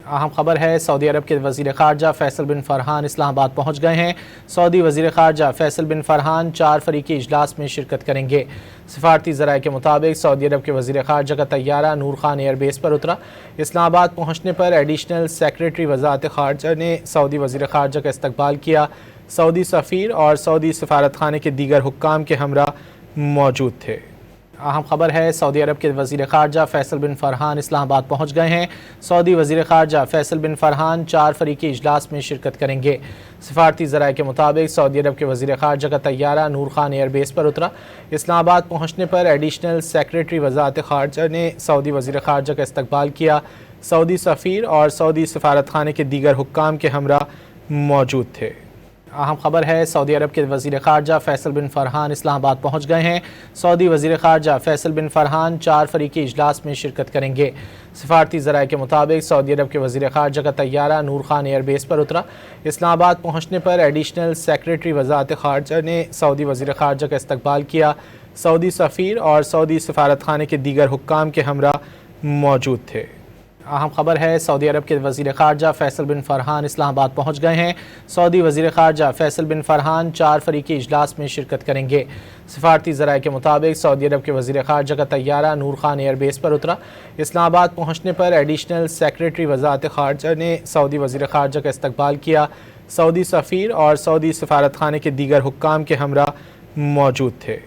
اہم خبر ہے، سعودی عرب کے وزیر خارجہ فیصل بن فرحان اسلام آباد پہنچ گئے ہیں۔ سعودی وزیر خارجہ فیصل بن فرحان 4 فریقی اجلاس میں شرکت کریں گے۔ سفارتی ذرائع کے مطابق سعودی عرب کے وزیر خارجہ کا طیارہ نور خان ایئر بیس پر اترا۔ اسلام آباد پہنچنے پر ایڈیشنل سیکریٹری وزارت خارجہ نے سعودی وزیر خارجہ کا استقبال کیا۔ سعودی سفیر اور سعودی سفارت خانے کے دیگر حکام کے ہمراہ موجود تھے۔ اہم خبر ہے، سعودی عرب کے وزیر خارجہ فیصل بن فرحان اسلام آباد پہنچ گئے ہیں۔ سعودی وزیر خارجہ فیصل بن فرحان 4 فریقی اجلاس میں شرکت کریں گے۔ سفارتی ذرائع کے مطابق سعودی عرب کے وزیر خارجہ کا طیارہ نور خان ایئر بیس پر اترا۔ اسلام آباد پہنچنے پر ایڈیشنل سیکریٹری وزارت خارجہ نے سعودی وزیر خارجہ کا استقبال کیا۔ سعودی سفیر اور سعودی سفارت خانے کے دیگر حکام کے ہمراہ موجود تھے۔ اہم خبر ہے، سعودی عرب کے وزیر خارجہ فیصل بن فرحان اسلام آباد پہنچ گئے ہیں۔ سعودی وزیر خارجہ فیصل بن فرحان 4 فریقی اجلاس میں شرکت کریں گے۔ سفارتی ذرائع کے مطابق سعودی عرب کے وزیر خارجہ کا طیارہ نور خان ایئر بیس پر اترا۔ اسلام آباد پہنچنے پر ایڈیشنل سیکریٹری وزارت خارجہ نے سعودی وزیر خارجہ کا استقبال کیا۔ سعودی سفیر اور سعودی سفارت خانے کے دیگر حکام کے ہمراہ موجود تھے۔ اہم خبر ہے، سعودی عرب کے وزیر خارجہ فیصل بن فرحان اسلام آباد پہنچ گئے ہیں۔ سعودی وزیر خارجہ فیصل بن فرحان 4 فریقی اجلاس میں شرکت کریں گے۔ سفارتی ذرائع کے مطابق سعودی عرب کے وزیر خارجہ کا طیارہ نور خان ایئر بیس پر اترا۔ اسلام آباد پہنچنے پر ایڈیشنل سیکریٹری وزارت خارجہ نے سعودی وزیر خارجہ کا استقبال کیا۔ سعودی سفیر اور سعودی سفارت خانے کے دیگر حکام کے ہمراہ موجود تھے۔